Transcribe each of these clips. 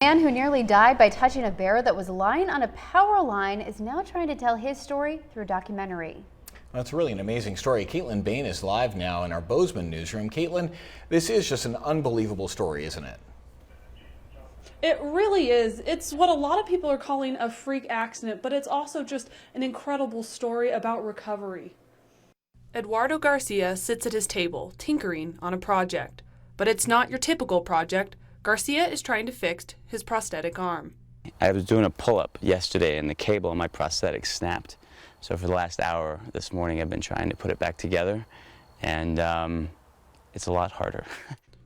A man who nearly died by touching a bear that was lying on a power line is now trying to tell his story through a documentary. That's really an amazing story. Caitlin Bain is live now in our Bozeman newsroom. Caitlin, this is just an unbelievable story, isn't it? It really is. It's what a lot of people are calling a freak accident, but it's also just an incredible story about recovery. Eduardo Garcia sits at his table, tinkering on a project. But it's not your typical project. Garcia is trying to fix his prosthetic arm. I was doing a pull-up yesterday and the cable on my prosthetic snapped. So for the last hour this morning I've been trying to put it back together, and it's a lot harder.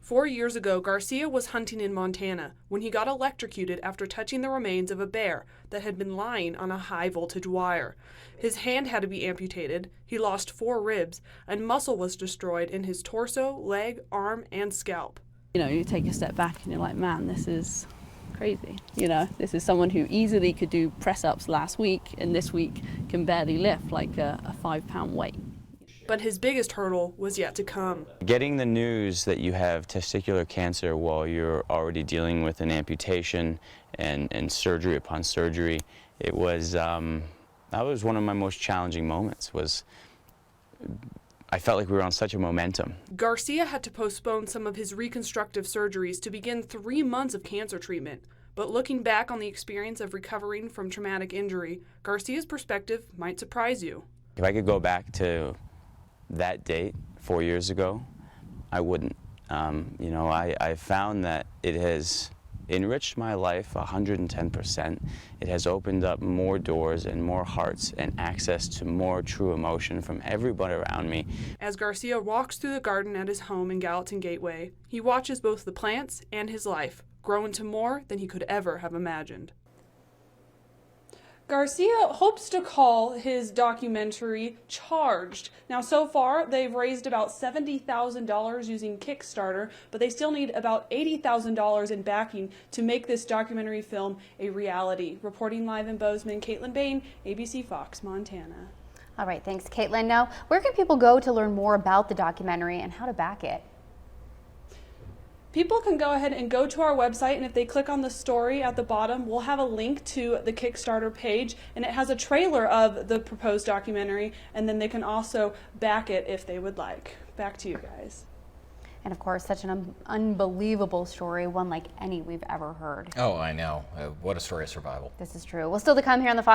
4 years ago, Garcia was hunting in Montana when he got electrocuted after touching the remains of a bear that had been lying on a high-voltage wire. His hand had to be amputated, he lost 4 ribs, and muscle was destroyed in his torso, leg, arm, and scalp. You know, you take a step back and you're like, man, this is crazy. You know, this is someone who easily could do press-ups last week and this week can barely lift like a 5-pound weight. But his biggest hurdle was yet to come. Getting the news that you have testicular cancer while you're already dealing with an amputation and surgery upon surgery, it was, that was one of my most challenging moments. I felt like we were on such a momentum. Garcia had to postpone some of his reconstructive surgeries to begin 3 months of cancer treatment. But looking back on the experience of recovering from traumatic injury, Garcia's perspective might surprise you. If I could go back to that date 4 years ago, I wouldn't. You know, I found that it has enriched my life 110%. It has opened up more doors and more hearts and access to more true emotion from everybody around me. As Garcia walks through the garden at his home in Gallatin Gateway, he watches both the plants and his life grow into more than he could ever have imagined. Garcia hopes to call his documentary Charged. Now, so far, they've raised about $70,000 using Kickstarter, but they still need about $80,000 in backing to make this documentary film a reality. Reporting live in Bozeman, Caitlin Bain, ABC Fox, Montana. All right, thanks, Caitlin. Now, where can people go to learn more about the documentary and how to back it? People can go ahead and go to our website, and if they click on the story at the bottom, we'll have a link to the Kickstarter page, and it has a trailer of the proposed documentary, and then they can also back it if they would like. Back to you guys. And of course, such an unbelievable story, one like any we've ever heard. Oh, I know. What a story of survival. This is true. Well, still to come here on the Fox